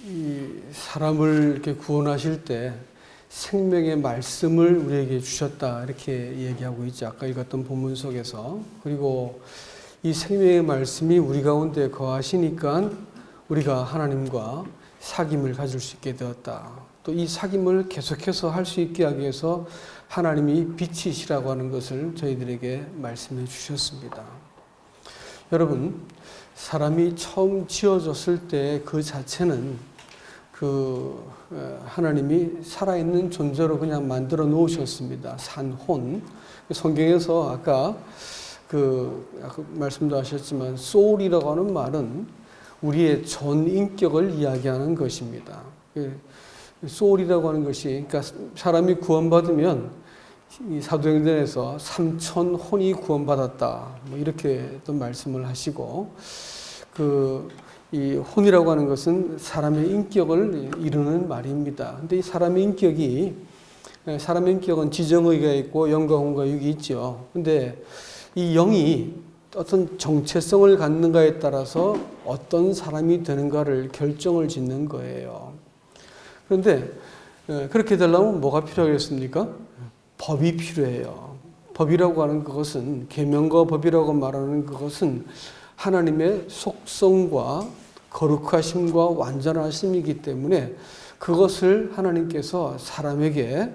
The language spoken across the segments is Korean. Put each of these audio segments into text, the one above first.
이 사람을 이렇게 구원하실 때 생명의 말씀을 우리에게 주셨다 이렇게 얘기하고 있죠. 아까 읽었던 본문 속에서. 그리고 이 생명의 말씀이 우리 가운데 거하시니까 우리가 하나님과 사귐을 가질 수 있게 되었다. 또 이 사귐을 계속해서 할 수 있게 하기 위해서 하나님이 빛이시라고 하는 것을 저희들에게 말씀해 주셨습니다. 여러분, 사람이 처음 지어졌을 때 그 자체는 하나님이 살아있는 존재로 그냥 만들어 놓으셨습니다. 산혼. 성경에서 아까 말씀도 하셨지만 soul이라고 하는 말은 우리의 전 인격을 이야기하는 것입니다. soul이라고 하는 것이, 그러니까 사람이 구원받으면 이 사도행전에서 3천 혼이 구원받았다. 뭐 이렇게 또 말씀을 하시고, 이 혼이라고 하는 것은 사람의 인격을 이루는 말입니다. 근데 이 사람의 인격은 지정의가 있고 영과 혼과 육이 있죠. 근데 이 영이 어떤 정체성을 갖는가에 따라서 어떤 사람이 되는가를 결정을 짓는 거예요. 그런데 그렇게 되려면 뭐가 필요하겠습니까? 법이 필요해요. 법이라고 하는 그것은, 계명과 법이라고 말하는 그것은 하나님의 속성과 거룩하심과 완전하심이기 때문에 그것을 하나님께서 사람에게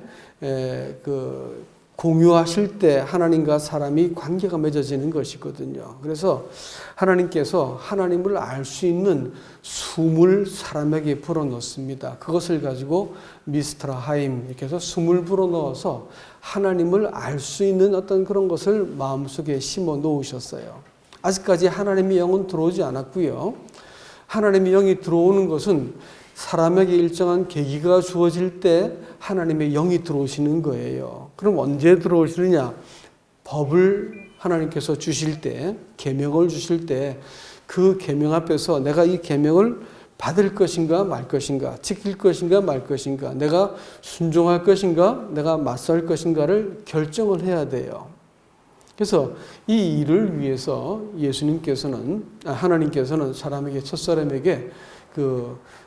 공유하실 때 하나님과 사람이 관계가 맺어지는 것이거든요. 그래서 하나님께서 하나님을 알 수 있는 숨을 사람에게 불어넣습니다. 그것을 가지고 미스트라하임 이렇게 해서 숨을 불어넣어서 하나님을 알 수 있는 어떤 그런 것을 마음속에 심어 놓으셨어요. 아직까지 하나님의 영은 들어오지 않았고요. 하나님의 영이 들어오는 것은 사람에게 일정한 계기가 주어질 때 하나님의 영이 들어오시는 거예요. 그럼 언제 들어오시느냐? 법을 하나님께서 주실 때, 계명을 주실 때 그 계명 앞에서 내가 이 계명을 받을 것인가 말 것인가, 지킬 것인가 말 것인가, 내가 순종할 것인가, 내가 맞설 것인가를 결정을 해야 돼요. 그래서 이 일을 위해서 하나님께서는 사람에게, 첫사람에게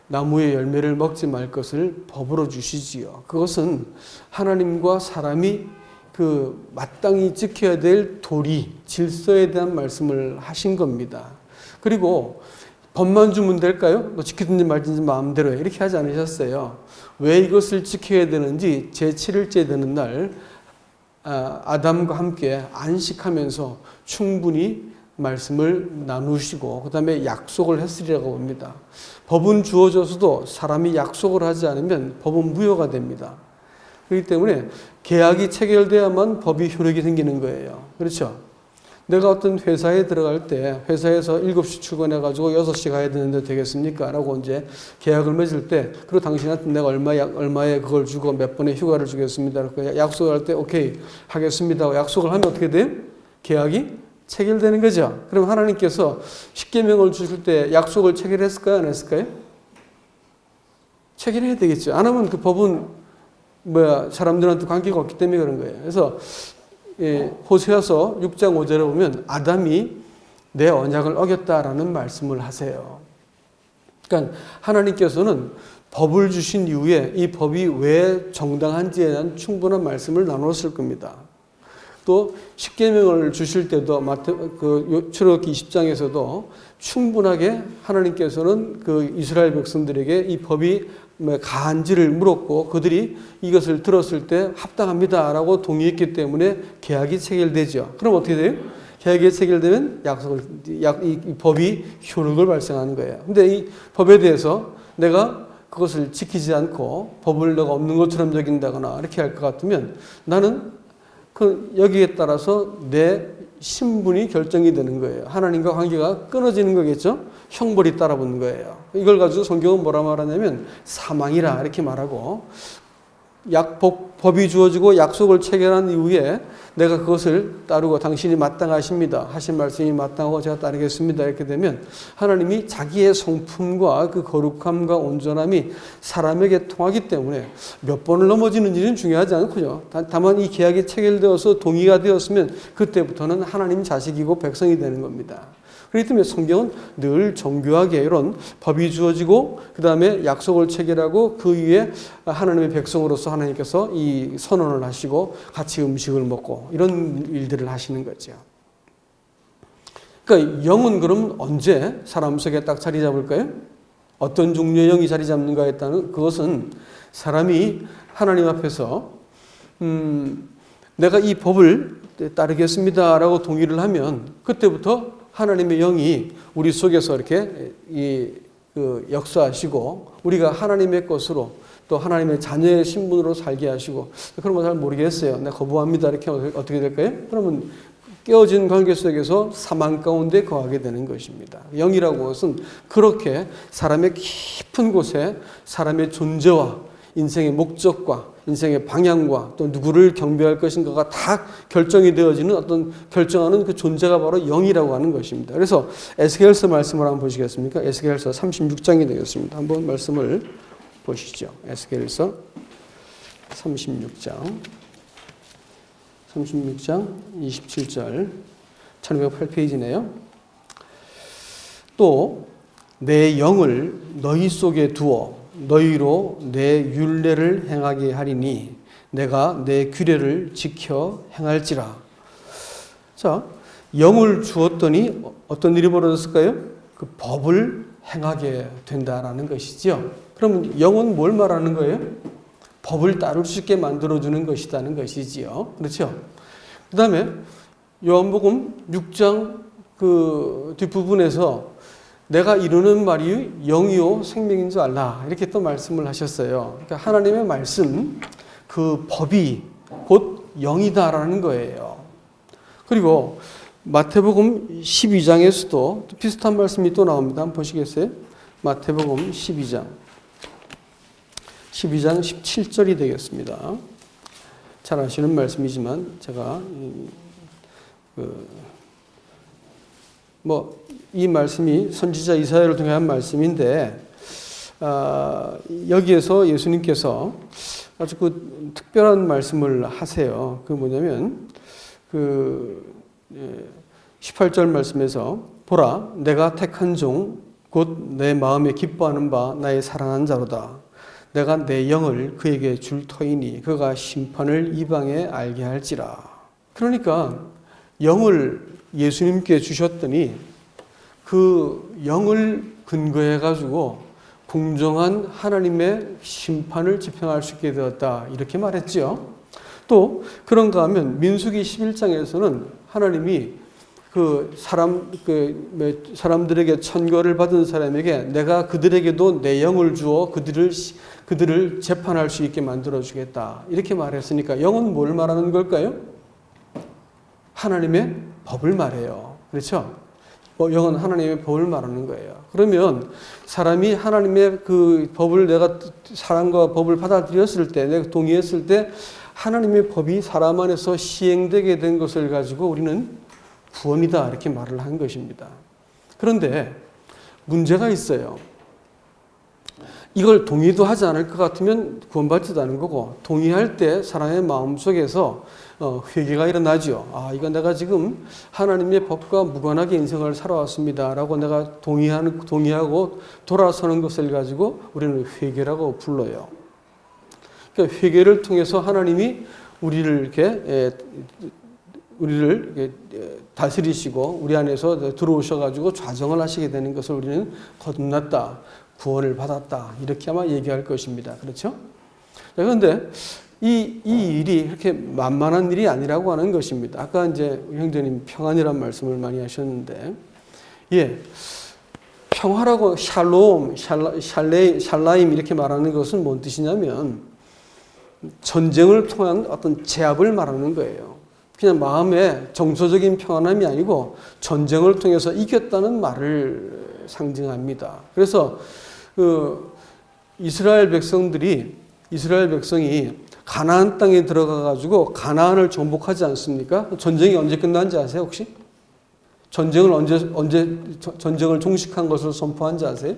나무의 열매를 먹지 말 것을 법으로 주시지요. 그것은 하나님과 사람이 마땅히 지켜야 될 도리, 질서에 대한 말씀을 하신 겁니다. 그리고 법만 주면 될까요? 너 지키든지 말든지 마음대로 해. 이렇게 하지 않으셨어요. 왜 이것을 지켜야 되는지 제7일째 되는 날 아담과 함께 안식하면서 충분히 말씀을 나누시고 그 다음에 약속을 했으리라고 봅니다. 법은 주어져서도 사람이 약속을 하지 않으면 법은 무효가 됩니다. 그렇기 때문에 계약이 체결돼야만 법이 효력이 생기는 거예요. 그렇죠? 내가 어떤 회사에 들어갈 때 회사에서 7시 출근해가지고 6시 가야 되는데 되겠습니까? 라고 이제 계약을 맺을 때 그리고 당신한테 내가 얼마에 그걸 주고 몇 번의 휴가를 주겠습니다. 약속을 할 때 오케이 하겠습니다. 약속을 하면 어떻게 돼요? 계약이 체결되는 거죠. 그럼 하나님께서 십계명을 주실 때 약속을 체결했을까요? 안 했을까요? 체결해야 되겠죠. 안 하면 그 법은 사람들한테 관계가 없기 때문에 그런 거예요. 그래서 호세아서 6장 5절에 보면 아담이 내 언약을 어겼다라는 말씀을 하세요. 그러니까 하나님께서는 법을 주신 이후에 이 법이 왜 정당한지에 대한 충분한 말씀을 나눴을 겁니다. 또 십계명을 주실 때도 출애굽기 20장에서도 충분하게 하나님께서는 이스라엘 백성들에게 이 법이 가한지를 물었고 그들이 이것을 들었을 때 합당합니다라고 동의했기 때문에 계약이 체결되죠. 그럼 어떻게 돼요? 계약이 체결되면 이 법이 효력을 발생하는 거예요. 근데 이 법에 대해서 내가 그것을 지키지 않고 법을 내가 없는 것처럼 여긴다거나 이렇게 할 것 같으면 나는 여기에 따라서 내 신분이 결정이 되는 거예요. 하나님과 관계가 끊어지는 거겠죠. 형벌이 따라붙는 거예요. 이걸 가지고 성경은 뭐라 말하냐면 사망이라 이렇게 말하고 법이 주어지고 약속을 체결한 이후에 내가 그것을 따르고 당신이 마땅하십니다. 하신 말씀이 마땅하고 제가 따르겠습니다. 이렇게 되면 하나님이 자기의 성품과 그 거룩함과 온전함이 사람에게 통하기 때문에 몇 번을 넘어지는 일은 중요하지 않고요. 다만 이 계약이 체결되어서 동의가 되었으면 그때부터는 하나님 자식이고 백성이 되는 겁니다. 그렇기 때문에 성경은 늘 정교하게 이런 법이 주어지고 그 다음에 약속을 체결하고 그 위에 하나님의 백성으로서 하나님께서 이 선언을 하시고 같이 음식을 먹고 이런 일들을 하시는 거죠. 그러니까 영은 그럼 언제 사람 속에 딱 자리 잡을까요? 어떤 종류의 영이 자리 잡는가에 따른 그것은 사람이 하나님 앞에서 내가 이 법을 따르겠습니다라고 동의를 하면 그때부터 하나님의 영이 우리 속에서 이렇게 역사하시고 우리가 하나님의 것으로 또 하나님의 자녀의 신분으로 살게 하시고 그런 거 잘 모르겠어요. 내가 거부합니다. 이렇게 어떻게 될까요? 그러면 깨어진 관계 속에서 사망 가운데 거하게 되는 것입니다. 영이라고 것은 그렇게 사람의 깊은 곳에 사람의 존재와 인생의 목적과 인생의 방향과 또 누구를 경배할 것인가가 다 결정이 되어지는 어떤 결정하는 그 존재가 바로 영이라고 하는 것입니다. 그래서 에스겔서 말씀을 한번 보시겠습니까? 에스겔서 36장이 되겠습니다. 한번 말씀을 보시죠. 에스겔서 36장 27절 1208페이지네요. 또 내 영을 너희 속에 두어 너희로 내 율례를 행하게 하리니 내가 내 규례를 지켜 행할지라. 자, 영을 주었더니 어떤 일이 벌어졌을까요? 그 법을 행하게 된다라는 것이죠. 그럼 영은 뭘 말하는 거예요? 법을 따를 수 있게 만들어주는 것이라는 것이지요. 그렇죠? 그 다음에 요한복음 6장 그 뒷부분에서 내가 이루는 말이 영이요 생명인 줄 알라. 이렇게 또 말씀을 하셨어요. 그러니까 하나님의 말씀, 그 법이 곧 영이다라는 거예요. 그리고 마태복음 12장에서도 비슷한 말씀이 또 나옵니다. 한번 보시겠어요? 마태복음 12장 17절이 되겠습니다. 잘 아시는 말씀이지만 제가 이 말씀이 선지자 이사야를 통해 한 말씀인데 여기에서 예수님께서 아주 그 특별한 말씀을 하세요. 그 뭐냐면 18절 말씀에서 보라 내가 택한 종 곧 내 마음에 기뻐하는 바 나의 사랑하는 자로다. 내가 내 영을 그에게 줄 터이니 그가 심판을 이방에 알게 할지라. 그러니까 영을 예수님께 주셨더니 그 영을 근거해 가지고 공정한 하나님의 심판을 집행할 수 있게 되었다. 이렇게 말했죠. 또 그런가 하면 민수기 11장에서는 하나님이 사람들에게 천거를 받은 사람에게 내가 그들에게도 내 영을 주어 그들을 재판할 수 있게 만들어 주겠다. 이렇게 말했으니까 영은 뭘 말하는 걸까요? 하나님의 법을 말해요. 그렇죠? 영은 하나님의 법을 말하는 거예요. 그러면 사람이 하나님의 그 법을 내가 사랑과 법을 받아들였을 때, 내가 동의했을 때 하나님의 법이 사람 안에서 시행되게 된 것을 가지고 우리는 구원이다 이렇게 말을 한 것입니다. 그런데 문제가 있어요. 이걸 동의도 하지 않을 것 같으면 구원받지도 않은 거고 동의할 때 사람의 마음속에서 회개가 일어나죠. 이건 내가 지금 하나님의 법과 무관하게 인생을 살아왔습니다라고 내가 동의하고 돌아서는 것을 가지고 우리는 회개라고 불러요. 그러니까 회개를 통해서 하나님이 우리를 다스리시고 우리 안에서 들어오셔가지고 좌정을 하시게 되는 것을 우리는 거듭났다, 구원을 받았다 이렇게 아마 얘기할 것입니다. 그렇죠? 그런데 이 일이 그렇게 만만한 일이 아니라고 하는 것입니다. 아까 이제 형제님 평안이란 말씀을 많이 하셨는데, 평화라고 샬롬, 샬라임 이렇게 말하는 것은 뭔 뜻이냐면 전쟁을 통한 어떤 제압을 말하는 거예요. 그냥 마음의 정서적인 평안함이 아니고 전쟁을 통해서 이겼다는 말을 상징합니다. 그래서 이스라엘 백성이 가나안 땅에 들어가 가지고 가나안을 정복하지 않습니까? 전쟁이 언제 끝난지 아세요, 혹시? 전쟁을 종식한 것을 선포한지 아세요?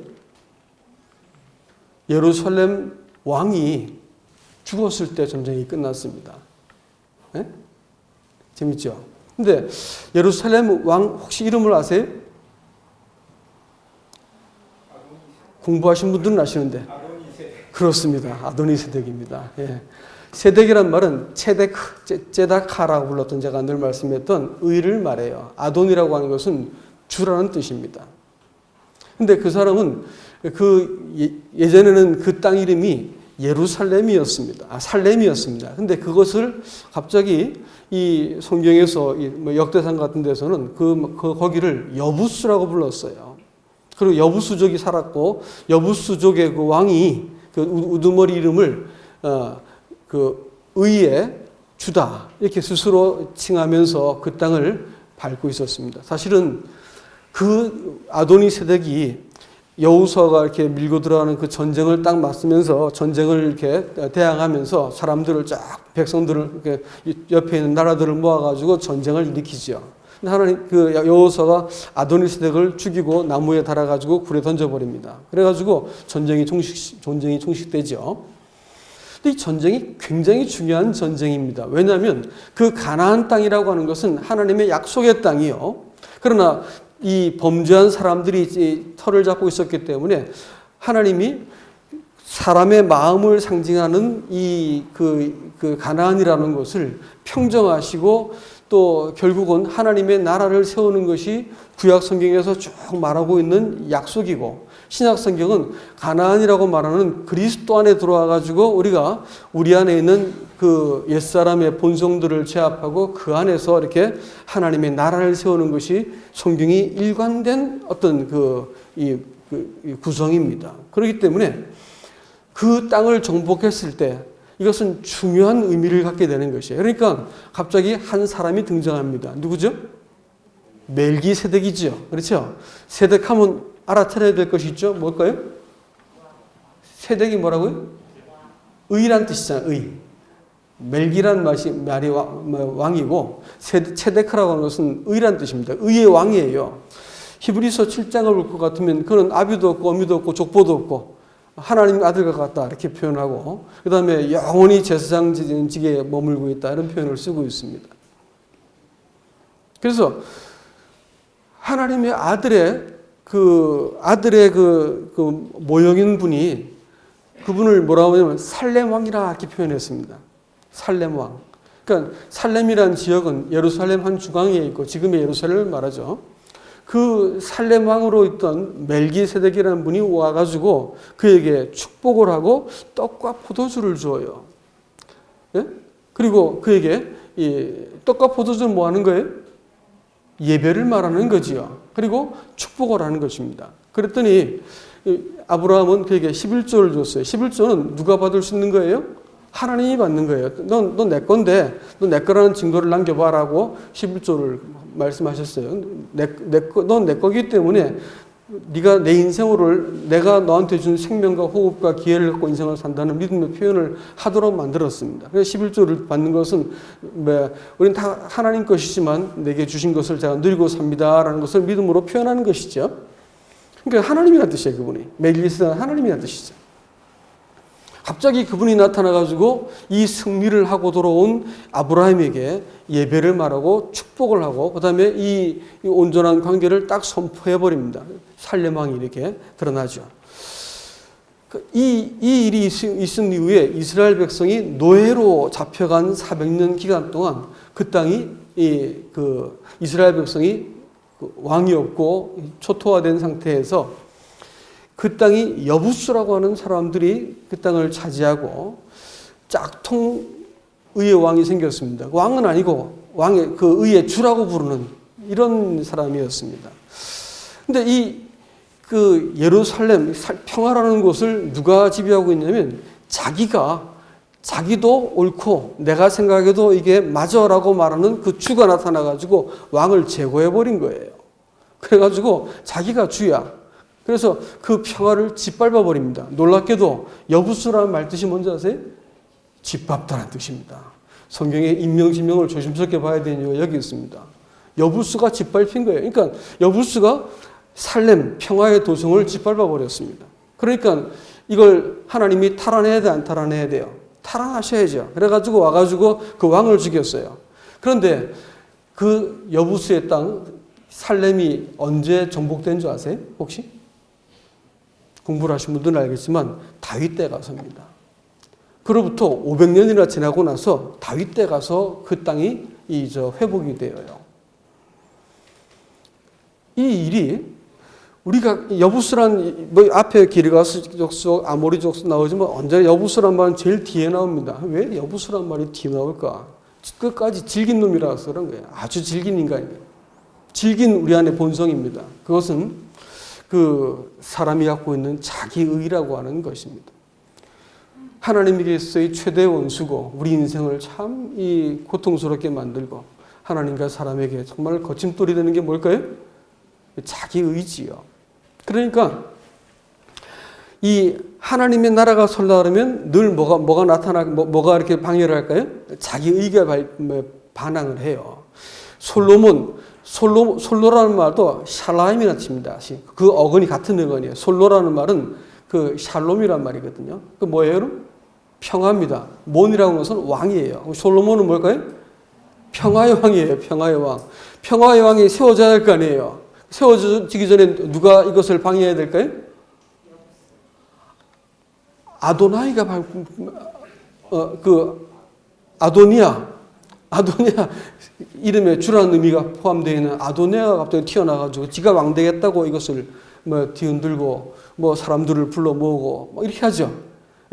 예루살렘 왕이 죽었을 때 전쟁이 끝났습니다. 재밌죠? 근데 예루살렘 왕 혹시 이름을 아세요? 공부하신 분들은 아시는데. 그렇습니다. 아도니세덱입니다. 예. 세덱이란 말은 제다카라고 불렀던 제가 늘 말씀했던 의를 말해요. 아돈이라고 하는 것은 주라는 뜻입니다. 근데 그 사람은 예전에는 그 땅 이름이 예루살렘이었습니다. 살렘이었습니다. 근데 그것을 갑자기 이 성경에서 역대상 같은 데서는 거기를 여부수라고 불렀어요. 그리고 여부수족이 살았고 여부수족의 그 왕이 그 우두머리 이름을 그 의의 주다 이렇게 스스로 칭하면서 그 땅을 밟고 있었습니다. 사실은 그 아도니세덱이 여호수아가 이렇게 밀고 들어가는 그 전쟁을 딱 맞으면서 전쟁을 이렇게 대항하면서 사람들을 쫙 백성들을 이렇게 옆에 있는 나라들을 모아가지고 전쟁을 일으키죠. 하나님 그 여호수아가 아도니세덱을 죽이고 나무에 달아가지고 불에 던져버립니다. 그래가지고 전쟁이 종식되죠. 이 전쟁이 굉장히 중요한 전쟁입니다. 왜냐하면 그 가나안 땅이라고 하는 것은 하나님의 약속의 땅이요. 그러나 이 범죄한 사람들이 털을 잡고 있었기 때문에 하나님이 사람의 마음을 상징하는 그 가나안이라는 것을 평정하시고 또 결국은 하나님의 나라를 세우는 것이 구약 성경에서 쭉 말하고 있는 약속이고 신약 성경은 가나안이라고 말하는 그리스도 안에 들어와 가지고 우리가 우리 안에 있는 그 옛사람의 본성들을 제압하고 그 안에서 이렇게 하나님의 나라를 세우는 것이 성경이 일관된 어떤 이 구성입니다. 그렇기 때문에 그 땅을 정복했을 때 이것은 중요한 의미를 갖게 되는 것이에요. 그러니까 갑자기 한 사람이 등장합니다. 누구죠? 멜기세덱이죠. 그렇죠? 세덱하면 알아차려야 될 것이 있죠. 뭘까요? 세덱이 뭐라고요? 의란 뜻이잖아요. 의. 멜기란 말이 왕이고 세데크라고 하는 것은 의란 뜻입니다. 의의 왕이에요. 히브리서 7장을 볼 것 같으면 그는 아비도 없고 어미도 없고 족보도 없고 하나님 아들과 같다 이렇게 표현하고 그 다음에 영원히 제사장직에 머물고 있다 이런 표현을 쓰고 있습니다. 그래서 하나님의 아들의 그 모형인 분이 그분을 뭐라고 하냐면 살렘 왕이라 이렇게 표현했습니다. 살렘 왕. 그러니까 살렘이라는 지역은 예루살렘 한 중앙에 있고 지금의 예루살렘을 말하죠. 그 살렘 왕으로 있던 멜기세덱이라는 분이 와가지고 그에게 축복을 하고 떡과 포도주를 주어요. 예? 그리고 그에게 이 떡과 포도주는 뭐 하는 거예요? 예배를 말하는 거지요. 그리고 축복을 하는 것입니다. 그랬더니 아브라함은 그에게 11조를 줬어요. 11조는 누가 받을 수 있는 거예요? 하나님이 받는 거예요. 넌 내 건데 넌 내 거라는 증거를 남겨봐라고 11조를 말씀하셨어요. 넌 내 거기 때문에 네가 내 인생을 내가 너한테 준 생명과 호흡과 기회를 갖고 인생을 산다는 믿음의 표현을 하도록 만들었습니다. 그래서 11조를 받는 것은 우리는 다 하나님 것이지만 내게 주신 것을 제가 누리고 삽니다라는 것을 믿음으로 표현하는 것이죠. 그러니까 하나님이라는 뜻이에요. 그분이. 멜기세덱은 하나님이라는 뜻이죠. 갑자기 그분이 나타나가지고 이 승리를 하고 돌아온 아브라함에게 예배를 말하고 축복을 하고 그 다음에 이 온전한 관계를 딱 선포해버립니다. 살렘왕이 이렇게 드러나죠. 이 일이 있은 이후에 이스라엘 백성이 노예로 잡혀간 400년 기간 동안 그 땅이 이스라엘 백성이 왕이 없고 초토화된 상태에서 그 땅이 여부수라고 하는 사람들이 그 땅을 차지하고 짝통 의의 왕이 생겼습니다. 왕은 아니고 왕의 그 의의 주라고 부르는 이런 사람이었습니다. 근데 그 예루살렘 평화라는 곳을 누가 지배하고 있냐면 자기도 옳고 내가 생각해도 이게 맞아라고 말하는 그 주가 나타나가지고 왕을 제거해버린 거예요. 그래가지고 자기가 주야. 그래서 그 평화를 짓밟아 버립니다. 놀랍게도 여부수라는 말 뜻이 뭔지 아세요? 짓밟다라는 뜻입니다. 성경의 인명지명을 조심스럽게 봐야 되는 이유가 여기 있습니다. 여부수가 짓밟힌 거예요. 그러니까 여부수가 살렘 평화의 도성을 짓밟아 버렸습니다. 그러니까 이걸 하나님이 탈환해야 돼, 안 탈환해야 돼요? 탈환하셔야죠. 그래가지고 와가지고 그 왕을 죽였어요. 그런데 그 여부수의 땅 살렘이 언제 정복된 줄 아세요? 혹시? 공부를 하신 분들은 알겠지만 다윗 때 가서입니다. 그로부터 500년이나 지나고 나서 다윗 때 가서 그 땅이 회복이 되어요. 이 일이 우리가 여부스란 앞에 기르가스 족속, 아모리 족속 나오지만 언제나 여부스란 말은 제일 뒤에 나옵니다. 왜 여부스란 말이 뒤에 나올까? 끝까지 질긴 놈이라서 그런 거예요. 아주 질긴 인간이에요. 질긴 우리 안의 본성입니다. 그것은 그 사람이 갖고 있는 자기의라고 하는 것입니다. 하나님에게서의 최대 원수고 우리 인생을 참 고통스럽게 만들고 하나님과 사람에게 정말 거침돌이 되는 게 뭘까요? 자기의지요. 그러니까 이 하나님의 나라가 설라 그러면 늘 뭐가 뭐가 이렇게 방해를 할까요? 자기의가 반항을 해요. 솔로라는 말도 샬라임이나 칩니다. 그 어근이 같은 어근이에요. 솔로라는 말은 그 샬롬이란 말이거든요. 그 뭐예요, 여러분? 평화입니다. 몬이라고 하는 것은 왕이에요. 솔로몬은 뭘까요? 평화의 왕이에요. 평화의 왕. 평화의 왕이 세워져야 할 거 아니에요. 세워지기 전에 누가 이것을 방해해야 될까요? 아도나이가 아도니아 이름에 주라는 의미가 포함되어 있는 아도니아가 갑자기 튀어나와가지고 지가 왕 되겠다고 이것을 뒤흔들고 사람들을 불러 모으고 이렇게 하죠.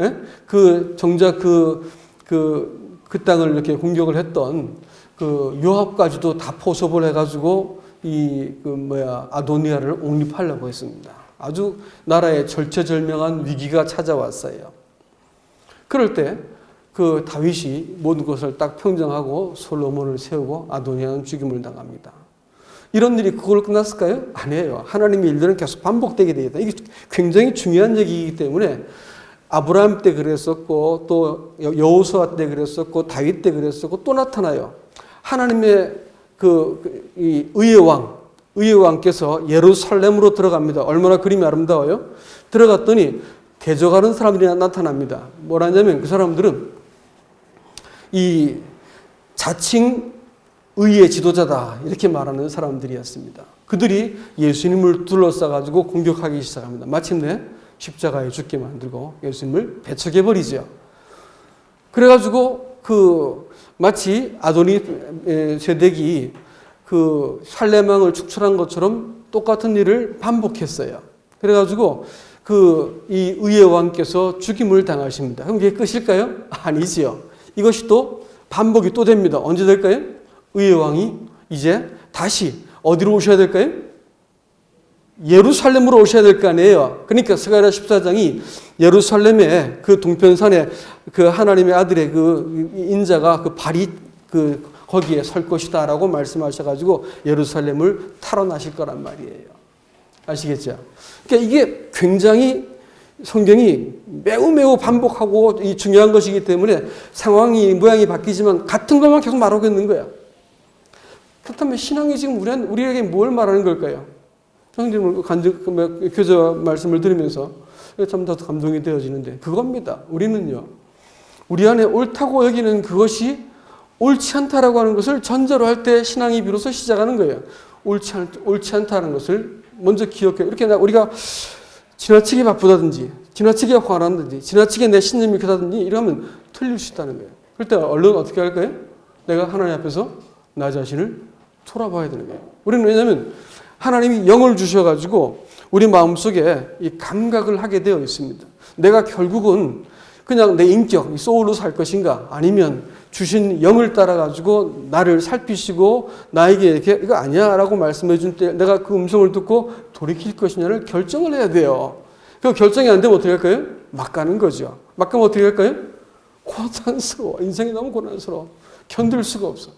예? 정작 그 땅을 이렇게 공격을 했던 그 요압까지도 다 포섭을 해가지고 아도니아를 옹립하려고 했습니다. 아주 나라에 절체절명한 위기가 찾아왔어요. 그럴 때 그 다윗이 모든 것을 딱 평정하고 솔로몬을 세우고 아도니아는 죽임을 당합니다. 이런 일이 그걸로 끝났을까요? 아니에요. 하나님의 일들은 계속 반복되게 되어 있다. 이게 굉장히 중요한 얘기이기 때문에 아브라함 때 그랬었고 또 여호수아 때 그랬었고 다윗 때 그랬었고 또 나타나요. 하나님의 이 의의 왕께서 예루살렘으로 들어갑니다. 얼마나 그림이 아름다워요? 들어갔더니 대적하는 사람들이 나타납니다. 뭐라냐면 그 사람들은 이 자칭 의의 지도자다 이렇게 말하는 사람들이었습니다. 그들이 예수님을 둘러싸가지고 공격하기 시작합니다. 마침내 십자가에 죽게 만들고 예수님을 배척해버리죠. 그래가지고 마치 아도니 세덱이 살레망을 축출한 것처럼 똑같은 일을 반복했어요. 그래가지고 이 의의 왕께서 죽임을 당하십니다. 그럼 이게 끝일까요? 아니지요. 이것이 또 반복이 또 됩니다. 언제 될까요? 의의 왕이 이제 다시 어디로 오셔야 될까요? 예루살렘으로 오셔야 될 거 아니에요. 그러니까 스가랴 14장이 예루살렘의 그 동편산에 그 하나님의 아들의 그 인자가 그 발이 거기에 설 것이다라고 말씀하셔가지고 예루살렘을 탈환하실 거란 말이에요. 아시겠죠? 그러니까 이게 굉장히 성경이 매우 반복하고 이 중요한 것이기 때문에 상황이 모양이 바뀌지만 같은 것만 계속 말하고 있는 거야. 그렇다면 신앙이 지금 우리에게 뭘 말하는 걸까요? 성경을 교재 말씀을 들으면서 참 더 감동이 되어지는데 그겁니다. 우리는요. 우리 안에 옳다고 여기는 그것이 옳지 않다라고 하는 것을 전제로 할 때 신앙이 비로소 시작하는 거예요. 옳지 않다는 것을 먼저 기억해. 이렇게 우리가 지나치게 바쁘다든지, 지나치게 화나든지, 지나치게 내 신념이 크다든지 이러면 틀릴 수 있다는 거예요. 그럴 때 얼른 어떻게 할까요? 내가 하나님 앞에서 나 자신을 돌아봐야 되는 거예요. 우리는 왜냐하면 하나님이 영을 주셔가지고 우리 마음속에 이 감각을 하게 되어 있습니다. 내가 결국은 그냥 내 인격, 소울로 살 것인가 아니면 주신 영을 따라가지고 나를 살피시고 나에게 이렇게 이거 아니야 라고 말씀해 준 때 내가 그 음성을 듣고 돌이킬 것이냐를 결정을 해야 돼요. 그 결정이 안 되면 어떻게 할까요? 막 가는 거죠. 막 가면 어떻게 할까요? 고난스러워. 인생이 너무 고난스러워. 견딜 수가 없어.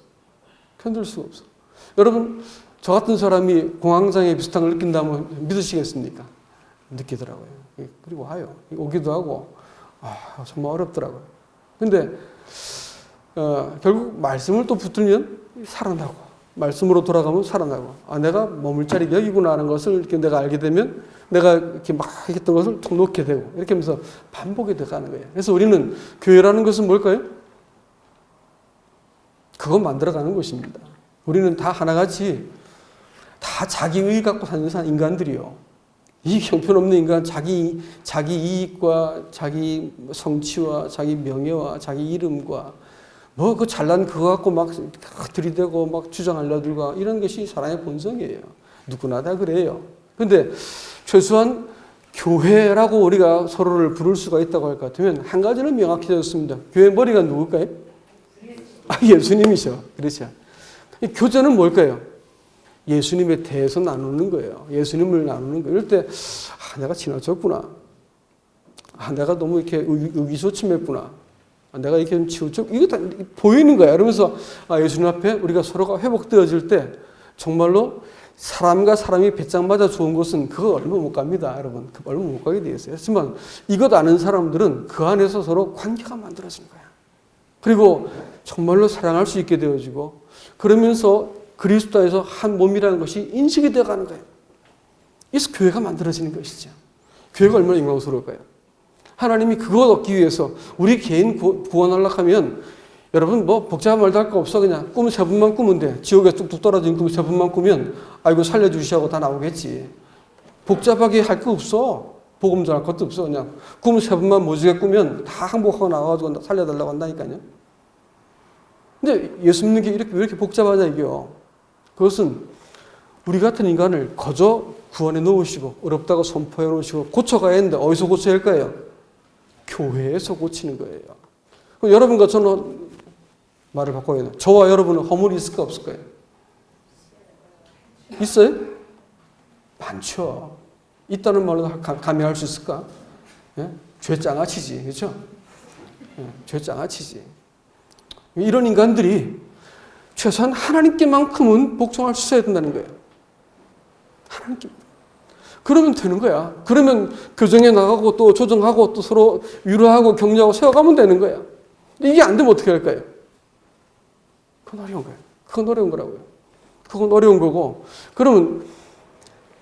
여러분 저 같은 사람이 공황장애 비슷한 걸 느낀다면 믿으시겠습니까? 느끼더라고요. 그리고 와요. 오기도 하고 정말 어렵더라고요. 근데 결국 말씀을 또 붙들면 살아나고 말씀으로 돌아가면 살아나고 내가 머물 자리가 여기구나 하는 것을 이렇게 내가 알게 되면 내가 이렇게 막 했던 것을 툭 놓게 되고 이렇게 하면서 반복이 돼가는 거예요. 그래서 우리는 교회라는 것은 뭘까요? 그거 만들어가는 것입니다. 우리는 다 하나같이 다 자기의 갖고 사는 인간들이요. 이 형편없는 인간, 자기 이익과 자기 성취와 자기 명예와 자기 이름과 뭐 그 잘난 그거 갖고 막 들이대고 막 주장하려 들고 이런 것이 사람의 본성이에요. 누구나 다 그래요. 근데 최소한 교회라고 우리가 서로를 부를 수가 있다고 할 것 같으면 한 가지는 명확해졌습니다. 교회 머리가 누굴까요? 예수님이죠. 그렇죠. 교제는 뭘까요? 예수님에 대해서 나누는 거예요. 예수님을 나누는 거예요. 이럴 때 내가 지나쳤구나. 내가 너무 이렇게 의기소침했구나. 내가 이렇게 좀 치우쳐. 이거 다 보이는 거야. 그러면서 예수님 앞에 우리가 서로가 회복되어질 때 정말로 사람과 사람이 배짱 맞아 좋은 곳은 그거 얼마 못 갑니다. 여러분. 얼마 못 가게 되어 있어요. 하지만 이것 아는 사람들은 그 안에서 서로 관계가 만들어지는 거야. 그리고 정말로 사랑할 수 있게 되어지고 그러면서 그리스도 안에서 한 몸이라는 것이 인식이 되어가는 거예요. 그래서 교회가 만들어지는 것이죠. 교회가 얼마나 영광스러울까요? 하나님이 그것 얻기 위해서 우리 개인 구원하려고 하면 여러분 뭐 복잡한 말도 할 거 없어. 그냥 꿈 세 번만 꾸면 돼. 지옥에 뚝뚝 떨어진 꿈 세 번만 꾸면 아이고 살려주시라고 다 나오겠지. 복잡하게 할 거 없어. 복음 전할 것도 없어. 그냥 꿈 세 번만 모지게 꾸면 다 항복하고 나와가지고 살려달라고 한다니까요. 근데 예수 믿는 게 왜 이렇게 복잡하냐 이게요. 그것은 우리 같은 인간을 거저 구원해 놓으시고 어렵다고 선포해 놓으시고 고쳐가야 했는데 어디서 고쳐야 할까요? 교회에서 고치는 거예요. 그럼 여러분과 저는 말을 바꿔야 돼요. 저와 여러분은 허물이 있을까 없을까요? 있어요? 많죠. 있다는 말로 감행할 수 있을까? 예? 죄장아치지. 그렇죠? 예, 죄장아치지. 이런 인간들이 최소한 하나님께만큼은 복종할 수 있어야 된다는 거예요. 하나님께. 그러면 되는 거야. 그러면 교정해 나가고 또 조정하고 또 서로 위로하고 격려하고 세워가면 되는 거야. 이게 안 되면 어떻게 할까요? 그건 어려운 거예요. 그건 어려운 거라고요. 그건 어려운 거고. 그러면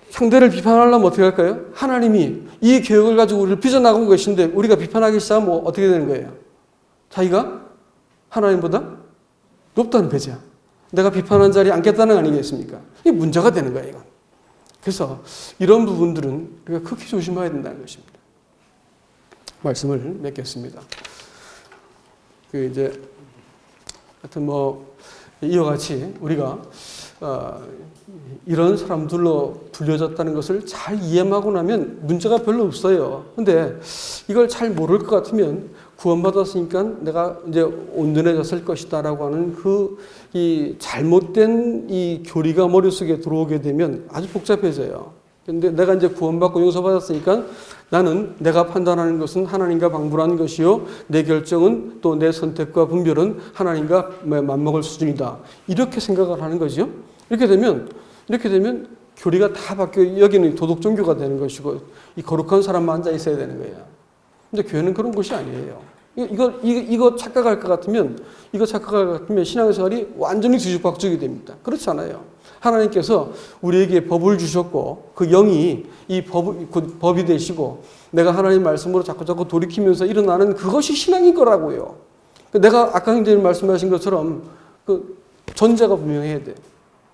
상대를 비판하려면 어떻게 할까요? 하나님이 이 교육을 가지고 우리를 빚어나가고 계신데 우리가 비판하기 시작하면 어떻게 되는 거예요? 자기가 하나님보다 높다는 배제야. 내가 비판한 자리에 앉겠다는 거 아니겠습니까? 이게 문제가 되는 거예요, 이건. 그래서 이런 부분들은 우리가 극히 조심해야 된다는 것입니다. 말씀을 맺겠습니다. 하여튼 이와 같이 우리가 이런 사람들로 불려졌다는 것을 잘 이해하고 나면 문제가 별로 없어요. 근데 이걸 잘 모를 것 같으면 구원받았으니까 내가 이제 온전해졌을 것이다라고 하는 이 잘못된 이 교리가 머릿속에 들어오게 되면 아주 복잡해져요. 근데 내가 이제 구원받고 용서받았으니까 나는 내가 판단하는 것은 하나님과 방불한 것이요. 내 결정은 또 내 선택과 분별은 하나님과 맞먹을 수준이다. 이렇게 생각을 하는 거죠. 이렇게 되면 교리가 다 바뀌어 여기는 도덕 종교가 되는 것이고 이 거룩한 사람만 앉아 있어야 되는 거예요. 근데 교회는 그런 곳이 아니에요. 이거 착각할 것 같으면 신앙생활이 완전히 뒤죽박죽이 됩니다. 그렇지 않아요. 하나님께서 우리에게 법을 주셨고 그 영이 이 법이 되시고 내가 하나님 말씀으로 자꾸 돌이키면서 일어나는 그것이 신앙인 거라고요. 내가 아까 형제님 말씀하신 것처럼 그 전제가 분명해야 돼.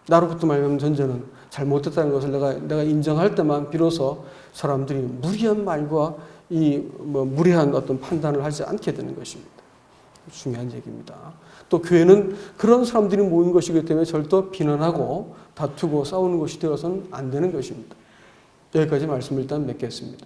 나로부터 말하면 전제는 잘못됐다는 것을 내가 인정할 때만 비로소 사람들이 무리한 말과 무리한 어떤 판단을 하지 않게 되는 것입니다. 중요한 얘기입니다. 또 교회는 그런 사람들이 모인 것이기 때문에 절대 비난하고 다투고 싸우는 것이 되어서는 안 되는 것입니다. 여기까지 말씀을 일단 맺겠습니다.